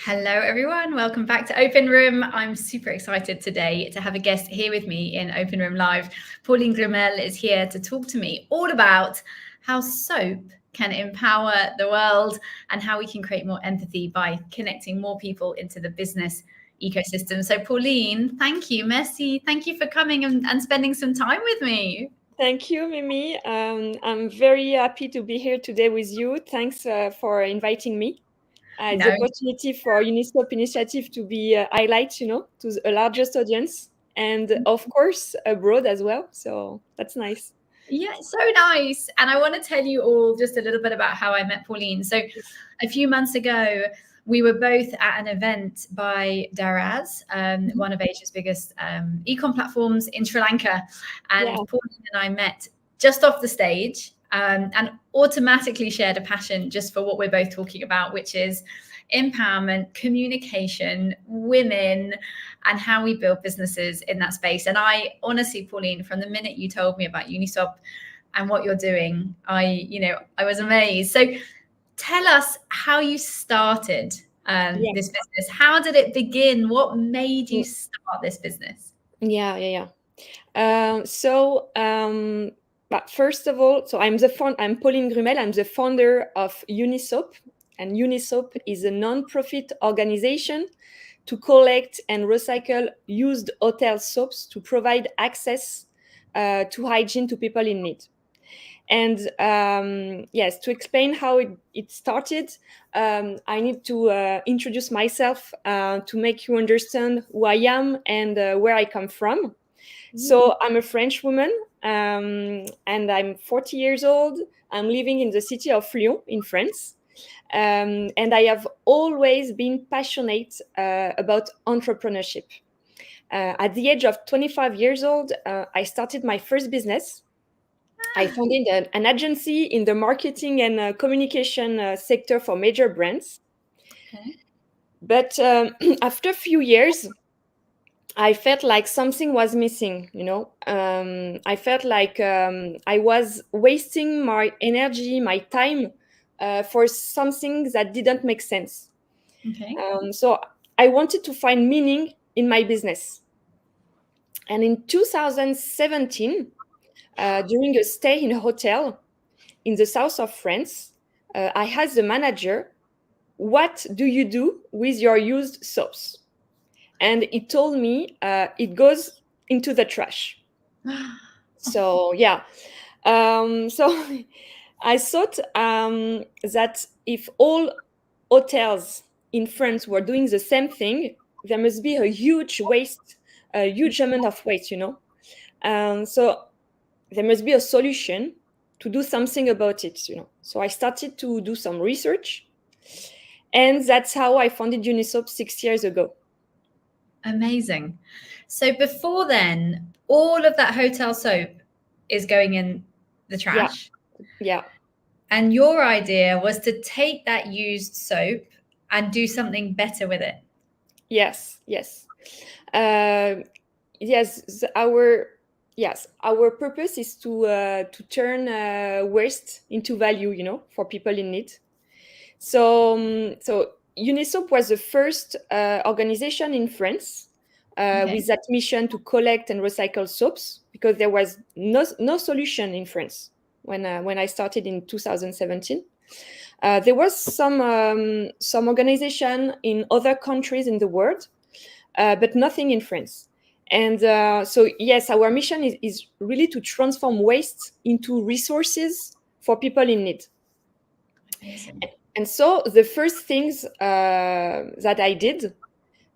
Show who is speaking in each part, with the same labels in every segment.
Speaker 1: Hello, everyone. Welcome back to Open Room. I'm super excited today to have a guest here with me in Open Room Live. Pauline Grumel is here to talk to me all about how soap can empower the world and how we can create more empathy by connecting more people into the business ecosystem. So, Pauline, thank you. Merci. Thank you for coming and spending some time with me.
Speaker 2: Thank you, Mimi. I'm very happy to be here today with you. Thanks for inviting me. It's
Speaker 1: No,
Speaker 2: the opportunity for Unisoap initiative to be highlight, to the largest audience, and of course abroad as well. So that's nice.
Speaker 1: yeah, so nice. And I want to tell you all just a little bit about how I met Pauline. So, a few months ago, we were both at an event by Daraz, one of Asia's biggest e-com platforms in Sri Lanka. And
Speaker 2: Yeah.
Speaker 1: Pauline and I met just off the stage and automatically shared a passion just for what we're both talking about, which is empowerment, communication, women, and how we build businesses in that space. And I honestly, Pauline, from the minute you told me about Unisoap and what you're doing, I was amazed. So tell us how you started
Speaker 2: Yeah.
Speaker 1: this business. How did it begin? What made you start this business?
Speaker 2: Yeah. But first of all, so I'm Pauline Grumel. I'm the founder of Unisoap, and Unisoap is a non-profit organization to collect and recycle used hotel soaps to provide access to hygiene to people in need. And yes, to explain how it started, I need to introduce myself to make you understand who I am and where I come from. So I'm a French woman, and I'm 40 years old. I'm living in the city of Lyon in France. And I have always been passionate about entrepreneurship. At the age of 25 years old, I started my first business. I founded an agency in the marketing and communication sector for major brands.
Speaker 1: Okay.
Speaker 2: But after a few years, I felt like something was missing. I felt like I was wasting my energy, my time for something that didn't make sense.
Speaker 1: Okay.
Speaker 2: So I wanted to find meaning in my business. And in 2017, during a stay in a hotel in the south of France, I asked the manager, "What do you do with your used soaps?" And he told me it goes into the trash. So yeah, so I thought that if all hotels in France were doing the same thing, there must be a huge waste, a huge amount of waste. So there must be a solution to do something about it. So I started to do some research, and that's how I founded Unisoap 6 years ago.
Speaker 1: Amazing. So before then, all of that hotel soap is going in the
Speaker 2: Yeah,
Speaker 1: trash.
Speaker 2: yeah.
Speaker 1: And your idea was to take that used soap and do something better with it.
Speaker 2: Yes. Uh, our purpose is to turn waste into value, for people in need. So Unisoap was the first organization in France
Speaker 1: Okay.
Speaker 2: with that mission to collect and recycle soaps, because there was no solution in France when I started in 2017. There was some organization in other countries in the world, but nothing in France. And so yes, our mission is really to transform waste into resources for people in need.
Speaker 1: Amazing.
Speaker 2: And so the first things that I did,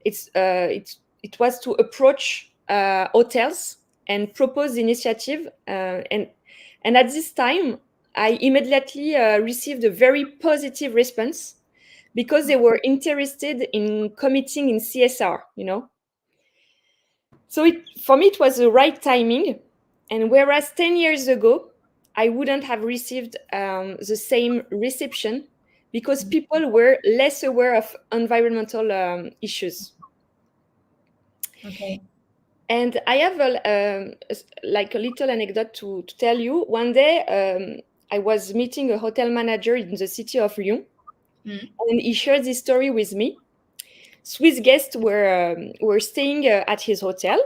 Speaker 2: it was to approach hotels and propose the initiative. And at this time, I immediately received a very positive response, because they were interested in committing in CSR. So for me, it was the right timing. And whereas 10 years ago, I wouldn't have received the same reception, because people were less aware of environmental issues.
Speaker 1: Okay.
Speaker 2: And I have like a little anecdote to tell you. One day, I was meeting a hotel manager in the city of Lyon,
Speaker 1: Mm.
Speaker 2: and he shared this story with me. Swiss guests were staying at his hotel,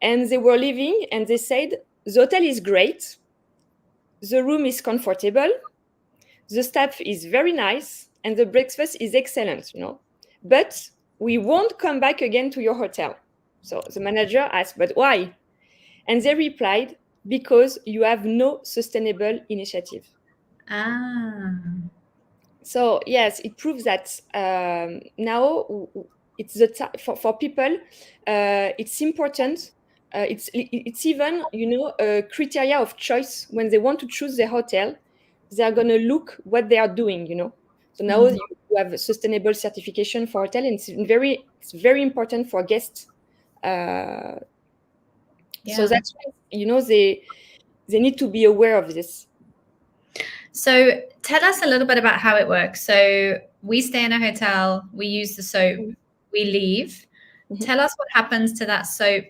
Speaker 2: and they were leaving, and they said, the hotel is great, the room is comfortable, the staff is very nice, and the breakfast is excellent, but we won't come back again to your hotel. So the manager asked, but why? And they replied, because you have no sustainable initiative. So yes, it proves that now it's the time for people. It's important. It's even a criteria of choice when they want to choose the hotel. They are gonna look what they are doing. So now you have a sustainable certification for hotel, and it's very important for guests. So that's why they need to be aware of this.
Speaker 1: So tell us a little bit about how it works. So we stay in a hotel, we use the soap, we leave. Tell us what happens to that soap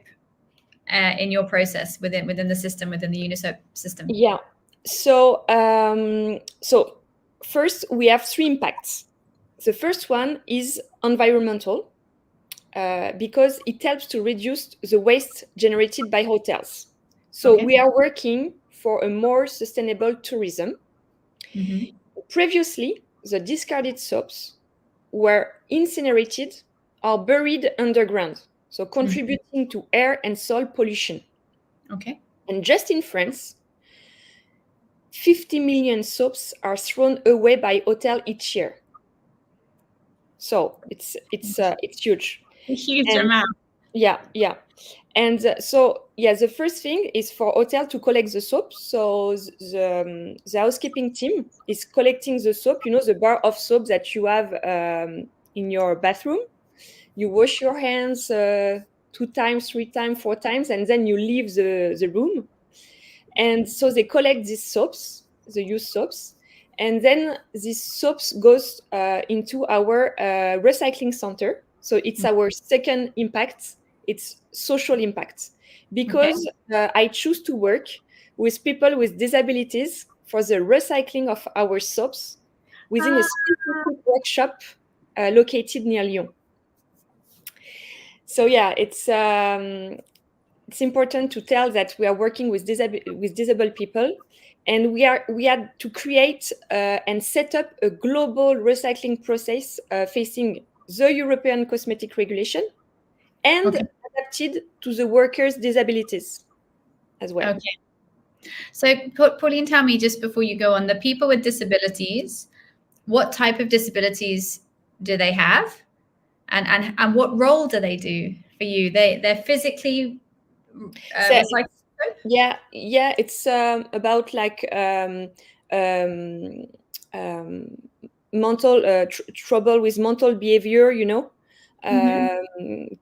Speaker 1: in your process within the system, within the Unisoap system.
Speaker 2: Yeah. So so first we have 3 impacts. The first one is environmental, because it helps to reduce the waste generated by hotels. So we are working for a more sustainable tourism. Previously, the discarded soaps were incinerated or buried underground, so contributing to air and soil pollution.
Speaker 1: Okay.
Speaker 2: And just in France, 50 million soaps are thrown away by hotel each year. So it's huge.
Speaker 1: A huge amount.
Speaker 2: Yeah. And the first thing is for hotel to collect the soap. So the housekeeping team is collecting the soap, the bar of soap that you have in your bathroom. You wash your hands 2 times, 3 times, 4 times, and then you leave the room. And so they collect these soaps, the used soaps, and then these soaps goes into our recycling center. So it's our second impact. It's social impact, because I choose to work with people with disabilities for the recycling of our soaps within a specific workshop located near Lyon. So yeah, it's important to tell that we are working with disabled people, and we had to create and set up a global recycling process facing the European cosmetic regulation and adapted to the workers' disabilities as well.
Speaker 1: Okay. So Pauline, tell me, just before you go on, the people with disabilities, what type of disabilities do they have? And what role do they do for you? They're physically
Speaker 2: it's about like mental trouble with mental behavior,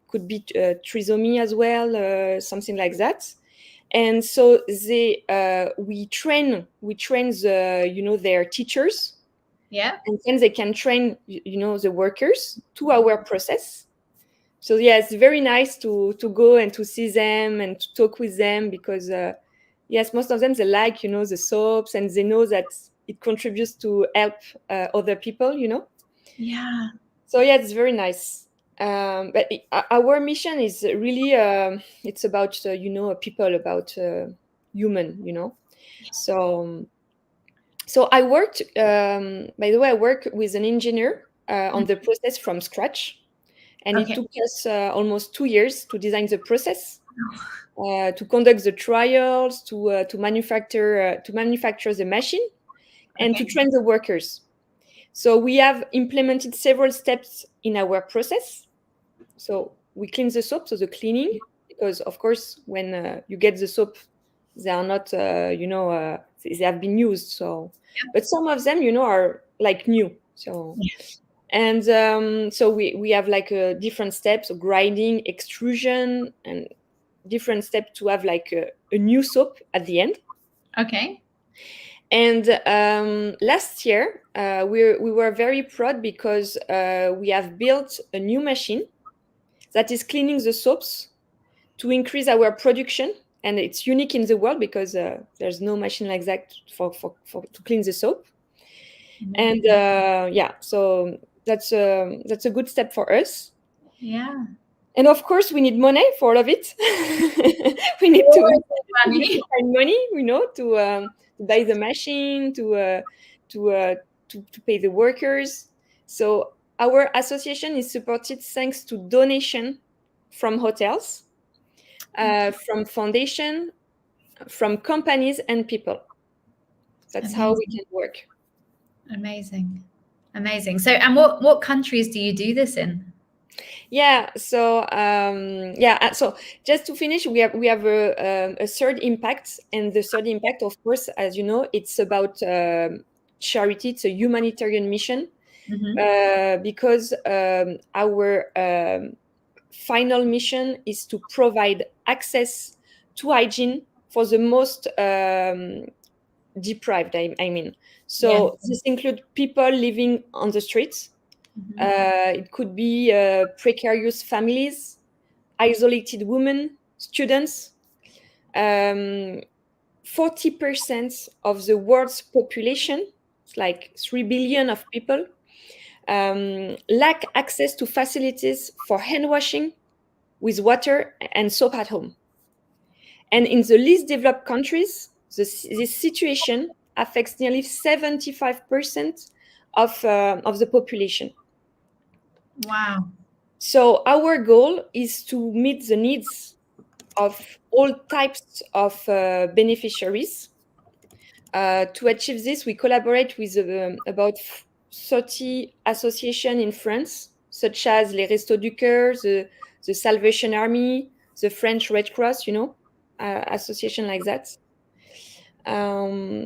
Speaker 2: could be trisomy as well, something like that. And so we train their teachers, and then they can train the workers to our process. So yeah, it's very nice to go and to see them and to talk with them, because yes, most of them, they like the soaps, and they know that it contributes to help other people.
Speaker 1: Yeah.
Speaker 2: So yeah, it's very nice. But our mission is really it's about people, about human. So I worked, by the way, I work with an engineer on the process from scratch, and it took us almost 2 years to design the process, to conduct the trials, to manufacture the machine, and to train the workers. So we have implemented several steps in our process. So we clean the soap, so the cleaning, because of course when you get the soap, they are not, they have been used. So, but some of them, are like new. So, and so we have like different steps of grinding, extrusion, and different steps to have like a new soap at the end.
Speaker 1: Okay.
Speaker 2: And last year, we were very proud, because we have built a new machine that is cleaning the soaps to increase our production. And it's unique in the world, because there's no machine like that for to clean the soap. And so that's a good step for us.
Speaker 1: Yeah.
Speaker 2: And of course, we need money for all of it. We need to find money, to buy the machine, to pay the workers. So our association is supported thanks to donation from hotels, from foundation, from companies and people. That's how we can work.
Speaker 1: Amazing. So, and what countries do you do this in?
Speaker 2: Yeah. So so just to finish, we have a third impact, and the third impact, of course, as you know, it's about charity. It's a humanitarian mission, because our final mission is to provide access to hygiene for the most deprived. I mean, so this includes people living on the streets. It could be precarious families, isolated women, students. 40% of the world's population, it's like 3 billion of people, lack access to facilities for hand washing with water and soap at home. And in the least developed countries, this situation affects nearly 75% of the population.
Speaker 1: Wow.
Speaker 2: So our goal is to meet the needs of all types of beneficiaries. To achieve this, we collaborate with about 30 associations in France, such as les Restos du Cœur, the Salvation Army, the French Red Cross, association like that. I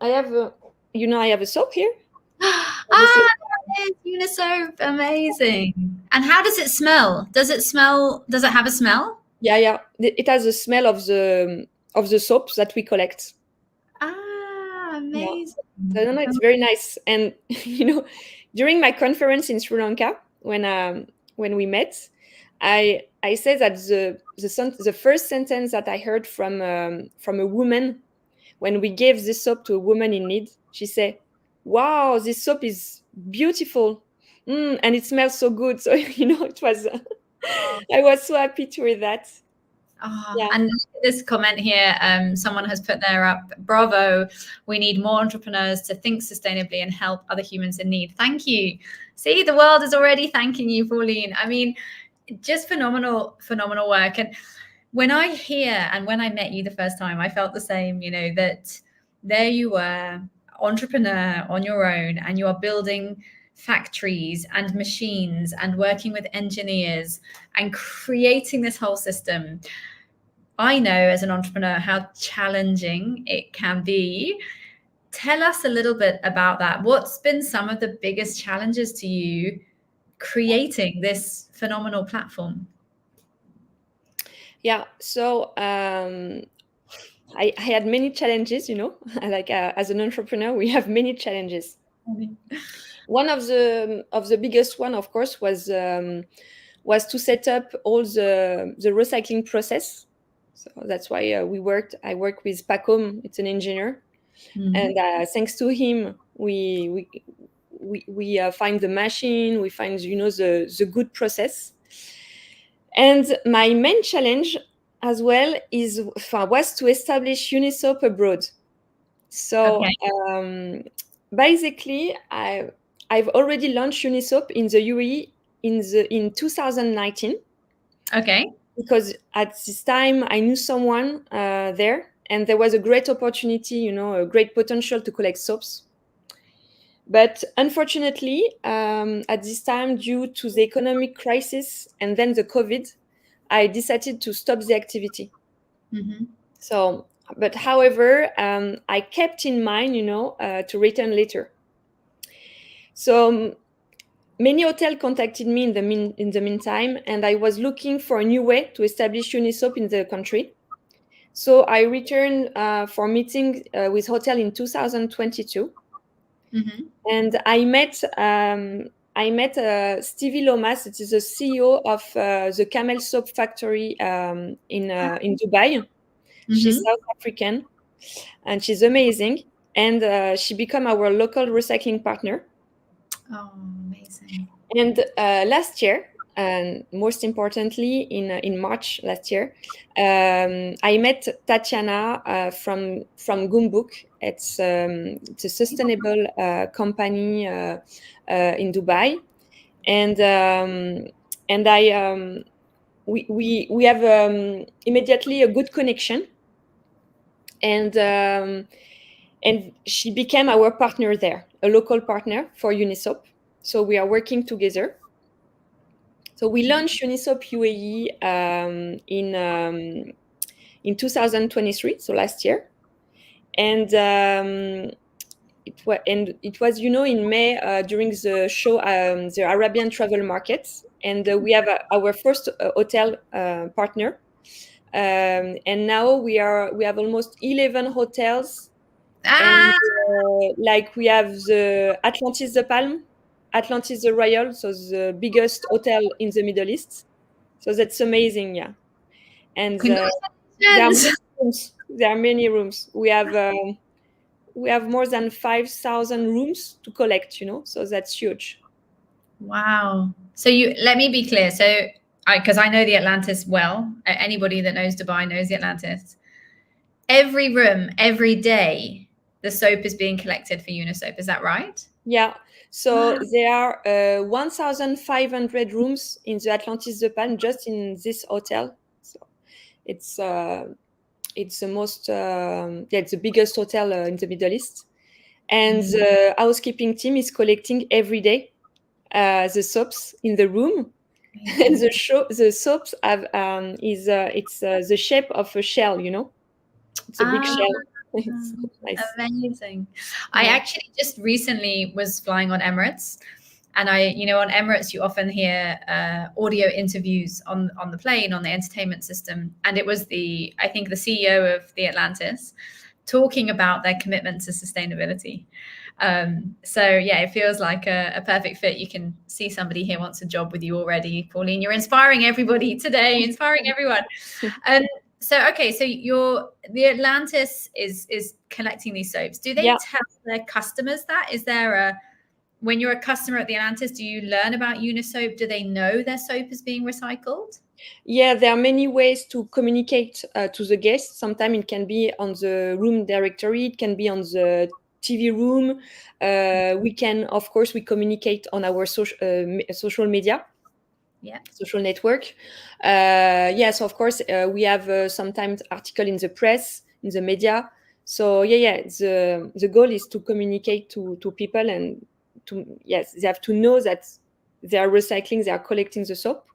Speaker 2: have a soap here.
Speaker 1: Unisoap, amazing. And how does it smell? Does it have a smell?
Speaker 2: Yeah. It has the smell of the soaps that we collect.
Speaker 1: Amazing.
Speaker 2: Yeah. I don't know, it's very nice. And during my conference in Sri Lanka, when we met, I said that the first sentence that I heard from a woman when we gave this soap to a woman in need, she said, "Wow, this soap is beautiful, and it smells so good." So it was. I was so happy to hear that.
Speaker 1: And this comment here, someone has put there up, bravo, we need more entrepreneurs to think sustainably and help other humans in need. Thank you. See, the world is already thanking you, Pauline. I mean, just phenomenal work. And when I hear, and when I met you the first time, I felt the same, that there you were, entrepreneur on your own, and you are building factories and machines and working with engineers and creating this whole system. I know as an entrepreneur how challenging it can be. Tell us a little bit about that. What's been some of the biggest challenges to you creating this phenomenal platform?
Speaker 2: Yeah, so I had many challenges, like as an entrepreneur, we have many challenges. One of the biggest one, of course, was to set up all the recycling process. So that's why I work with Pacom. It's an engineer, and thanks to him, we find the machine, we find the good process. And my main challenge as well was to establish Unisoap abroad. So basically, I've already launched Unisoap in the UAE in 2019.
Speaker 1: Okay.
Speaker 2: Because at this time I knew someone there, and there was a great opportunity, a great potential to collect soaps. But unfortunately, at this time, due to the economic crisis and then the COVID, I decided to stop the activity. So, but however, I kept in mind, to return later. So many hotels contacted me in the meantime, and I was looking for a new way to establish Unisoap in the country. So I returned for meeting with hotel in 2022, and I met Stevie Lomas. It is the CEO of the Camel Soap factory in Dubai. She's South African, and she's amazing. And she became our local recycling partner.
Speaker 1: Oh, amazing.
Speaker 2: And last year, and most importantly, in March last year, I met Tatiana from Gumbuk. It's a sustainable company in Dubai, and I we have immediately a good connection, and she became our partner there, a local partner for Unisoap. So we are working together. So we launched Unisoap UAE in 2023, so last year, and it was in May during the show, the Arabian travel markets, and we have our first hotel partner, and now we have almost 11 hotels, and
Speaker 1: Ah,
Speaker 2: like we have the Atlantis the Palm, Atlantis the Royal, so the biggest hotel in the Middle East. So that's amazing, yeah. And there are many
Speaker 1: congratulations.
Speaker 2: rooms. There are many rooms. We have more than 5,000 rooms to collect. So that's huge.
Speaker 1: Wow. So let me be clear. So because I know the Atlantis well, anybody that knows Dubai knows the Atlantis. Every room, every day, the soap is being collected for Unisoap. Is that right?
Speaker 2: Yeah. So
Speaker 1: Wow.
Speaker 2: there are 1,500 rooms in the Atlantis the Palm just in this hotel. So it's the most it's the biggest hotel in the Middle East, and the housekeeping team is collecting every day the soaps in the room. And
Speaker 1: Amazing.
Speaker 2: the soaps have it's the shape of a shell. It's a big
Speaker 1: Ah,
Speaker 2: shell. It's so nice.
Speaker 1: amazing. I
Speaker 2: Yeah.
Speaker 1: actually just recently was flying on Emirates, and on Emirates, you often hear audio interviews on the plane, on the entertainment system. And it was I think the CEO of the Atlantis talking about their commitment to sustainability. So yeah, it feels like a perfect fit. You can see somebody here wants a job with you already, Pauline. You're inspiring everybody today, inspiring everyone. Um, so okay, so the Atlantis is collecting these soaps. Do they
Speaker 2: Yeah.
Speaker 1: tell their customers that? Is there when you're a customer at the Atlantis, do you learn about Unisoap? Do they know their soap is being recycled?
Speaker 2: Yeah, there are many ways to communicate to the guests. Sometimes it can be on the room directory, it can be on the TV room. We can, of course, we communicate on our social media,
Speaker 1: Yeah.
Speaker 2: social network. Yes, of course, we have sometimes article in the press, in the media. So yeah. The goal is to communicate to people, and yes, they have to know that they are recycling, they are collecting the soap.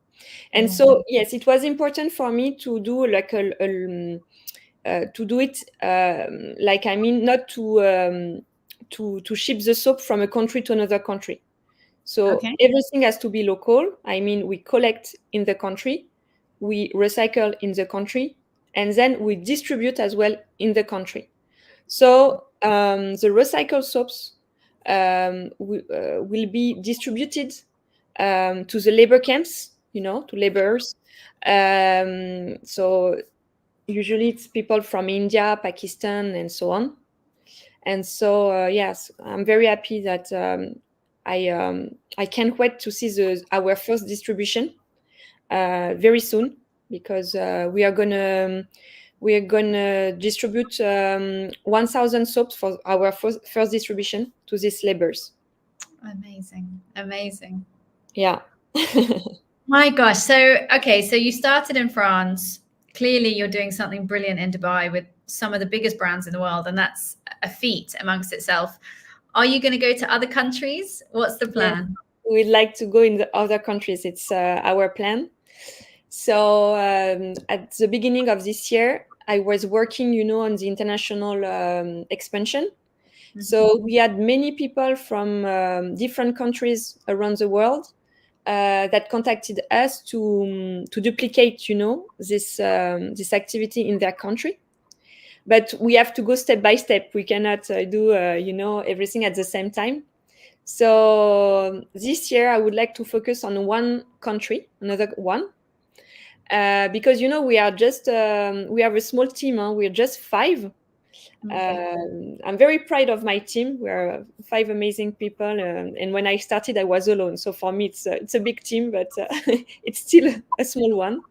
Speaker 2: And
Speaker 1: Yeah.
Speaker 2: so yes, it was important for me to do like to do it like, I mean, not to ship the soap from a country to another country. So
Speaker 1: Okay.
Speaker 2: everything has to be local. I mean, we collect in the country, we recycle in the country, and then we distribute as well in the country. So the recycled soaps will be distributed to the labor camps, to laborers. So usually it's people from India, Pakistan, and so on. And so yes, I'm very happy that I can't wait to see our first distribution very soon, because we are gonna distribute 1,000 soaps for our first distribution to these laborers.
Speaker 1: Amazing. Amazing.
Speaker 2: Yeah.
Speaker 1: My gosh. So, okay. So you started in France. Clearly, you're doing something brilliant in Dubai with some of the biggest brands in the world, and that's a feat amongst itself. Are you going to go to other countries? What's the
Speaker 2: Yes,
Speaker 1: plan?
Speaker 2: we'd like to go in the other countries. It's our plan. So at the beginning of this year, I was working, on the international expansion. So we had many people from different countries around the world that contacted us to duplicate, this activity in their country. But we have to go step by step. We cannot do, everything at the same time. So this year, I would like to focus on one country, another one, because we are just we have a small team. We're just 5, I'm very proud of my team. We're 5 amazing people, and when I started, I was alone. So for me, it's a big team, but it's still a small one.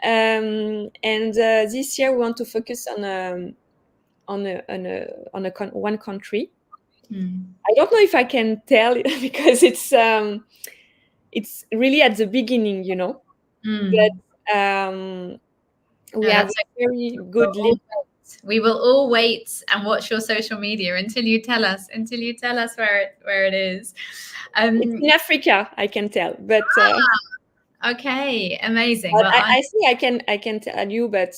Speaker 2: And this year, we want to focus on one country. I don't know if I can tell because it's really at the beginning, you know. But we have a very good link.
Speaker 1: We will all wait and watch your social media until you tell us where it is.
Speaker 2: It's in Africa, I can tell, but
Speaker 1: okay, amazing.
Speaker 2: Well, I think I can tell you, but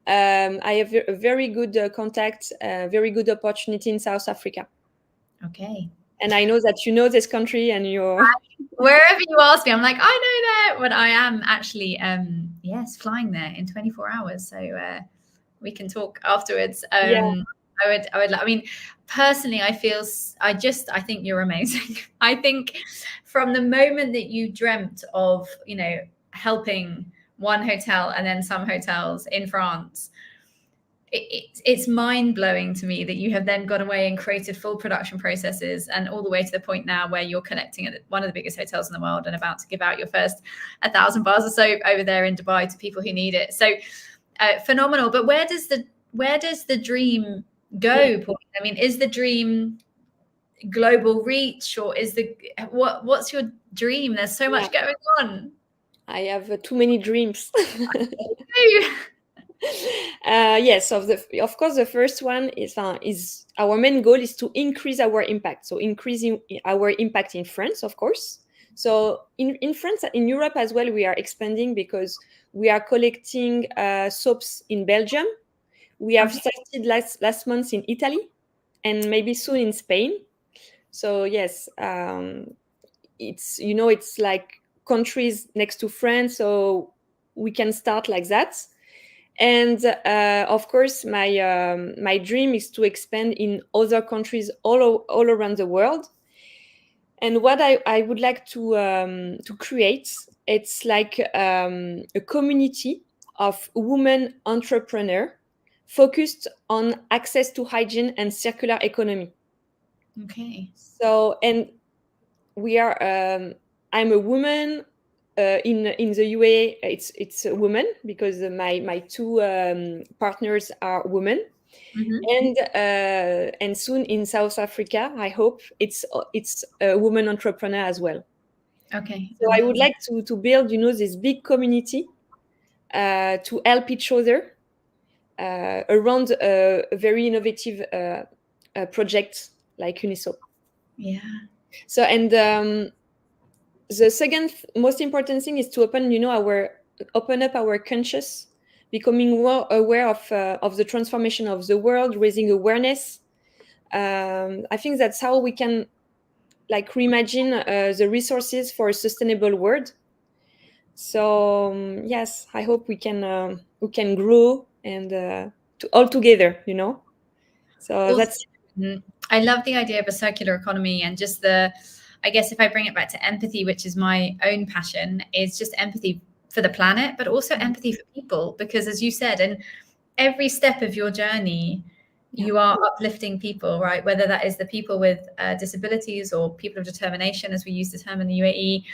Speaker 2: I have a very good contact, very good opportunity in South Africa.
Speaker 1: Okay.
Speaker 2: And I know that you know this country, and you're
Speaker 1: wherever you ask me, I'm like, I know that, but I am actually yes, flying there in 24 hours. So we can talk afterwards.
Speaker 2: Yeah.
Speaker 1: I mean, personally, I think you're amazing. I think from the moment that you dreamt of, you know, helping one hotel and then some hotels in France, it's mind-blowing to me that you have then gone away and created full production processes, and all the way to the point now where you're collecting at one of the biggest hotels in the world and about to give out your first 1,000 bars of soap over there in Dubai to people who need it. So phenomenal. But where does the dream go, Pauline? I mean, is the dream global reach, or is what's your dream? There's so much going on.
Speaker 2: I have too many dreams. Yes, of course, the first one is our main goal is to increase our impact. So increasing our impact in France, of course. So in France, in Europe as well, we are expanding because we are collecting soaps in Belgium. We have started last month in Italy, and maybe soon in Spain. So yes, it's like countries next to France, so we can start like that. And of course, my dream is to expand in other countries all around the world. And what I would like to create, it's like a community of women entrepreneurs focused on access to hygiene and circular economy.
Speaker 1: Okay.
Speaker 2: So, and we are. I'm a woman. In the UAE, it's a woman because my two partners are women, and soon in South Africa, I hope it's a woman entrepreneur as well.
Speaker 1: Okay.
Speaker 2: So I would like to build, this big community to help each other around a very innovative project like Unisoap.
Speaker 1: Yeah.
Speaker 2: So and the second most important thing is to open up our conscious, becoming more aware of the transformation of the world, raising awareness. I think that's how we can reimagine the resources for a sustainable world. So yes, I hope we can grow and to all together, So
Speaker 1: also,
Speaker 2: that's.
Speaker 1: I love the idea of a circular economy, and just I guess if I bring it back to empathy, which is my own passion, is just empathy for the planet, but also empathy for people. Because as you said, in every step of your journey, you are uplifting people, right? Whether that is the people with disabilities or people of determination, as we use the term in the UAE,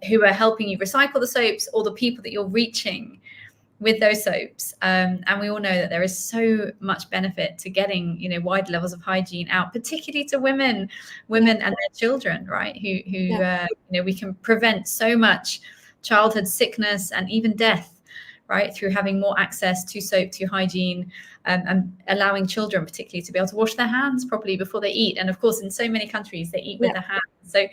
Speaker 1: who are helping you recycle the soaps, or the people that you're reaching with those soaps. And we all know that there is so much benefit to getting, wide levels of hygiene out, particularly to women and their children, right? Who we can prevent so much childhood sickness and even death, right? Through having more access to soap, to hygiene, and allowing children particularly to be able to wash their hands properly before they eat. And of course, in so many countries, they eat with their hands. So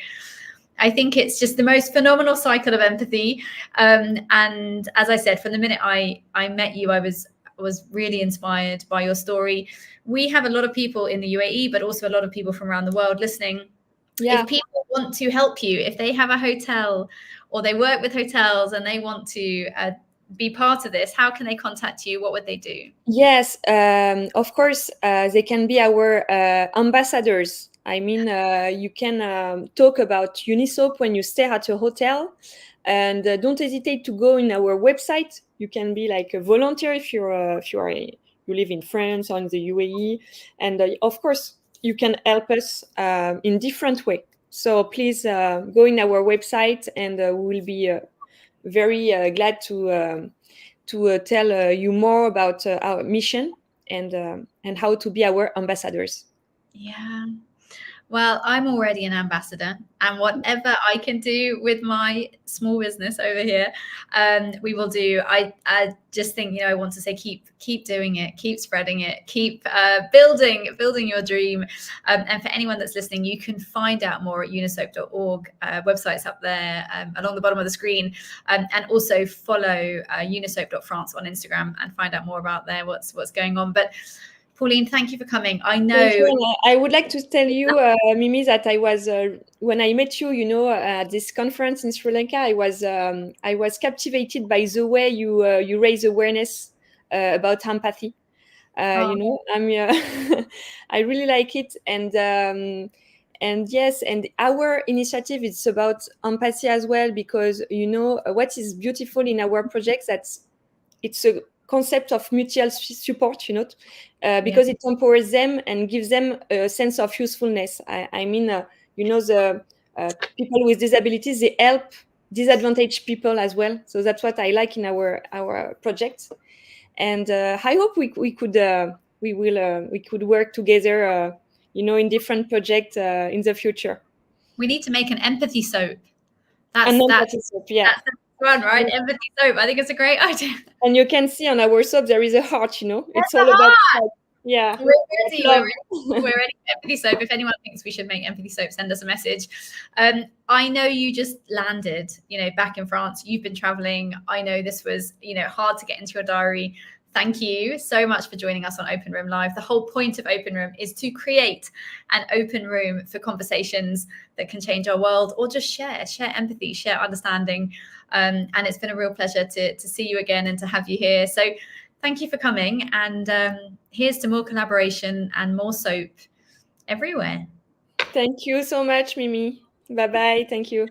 Speaker 1: I think it's just the most phenomenal cycle of empathy. And as I said, from the minute I met you, I was really inspired by your story. We have a lot of people in the UAE, but also a lot of people from around the world listening. If people want to help you, if they have a hotel or they work with hotels and they want to be part of this, how can they contact you? What would they do?
Speaker 2: Yes, of course, they can be our ambassadors. I mean, you can talk about Unisoap when you stay at a hotel, and don't hesitate to go in our website. You can be like a volunteer if you're you live in France or in the UAE. And of course, you can help us in different way. So please go in our website, and we will be very glad to tell you more about our mission and how to be our ambassadors.
Speaker 1: Yeah. Well, I'm already an ambassador, and whatever I can do with my small business over here, we will do. I just think, I want to say, keep doing it, keep spreading it, keep building your dream. And for anyone that's listening, you can find out more at unisoap.org. Website's up there along the bottom of the screen, and also follow unisoap.france on Instagram and find out more about there what's going on. But Pauline, thank you for coming. I know.
Speaker 2: I would like to tell you, Mimi, that I was when I met you, at this conference in Sri Lanka, I was captivated by the way you raise awareness about empathy. I'm I really like it, and yes, and our initiative is about empathy as well, because what is beautiful in our project, that's it's a concept of mutual support, because it empowers them and gives them a sense of usefulness. I mean, the people with disabilities, they help disadvantaged people as well. So that's what I like in our project. And I hope we could work together, in different projects in the future.
Speaker 1: We need to make an empathy soap.
Speaker 2: Empathy soap, yeah.
Speaker 1: That's the one, right? Yeah. Empathy soap. I think it's a great idea.
Speaker 2: And you can see on our soap there is a heart. It's all about heart. Yeah.
Speaker 1: We're ready for empathy soap. If anyone thinks we should make empathy soap, send us a message. I know you just landed, back in France. You've been traveling. I know this was, hard to get into your diary. Thank you so much for joining us on OpenRoom Live. The whole point of OpenRoom is to create an open room for conversations that can change our world, or just share empathy, share understanding. And it's been a real pleasure to see you again and to have you here. So thank you for coming. And here's to more collaboration and more soap everywhere.
Speaker 2: Thank you so much, Mimi. Bye-bye. Thank you.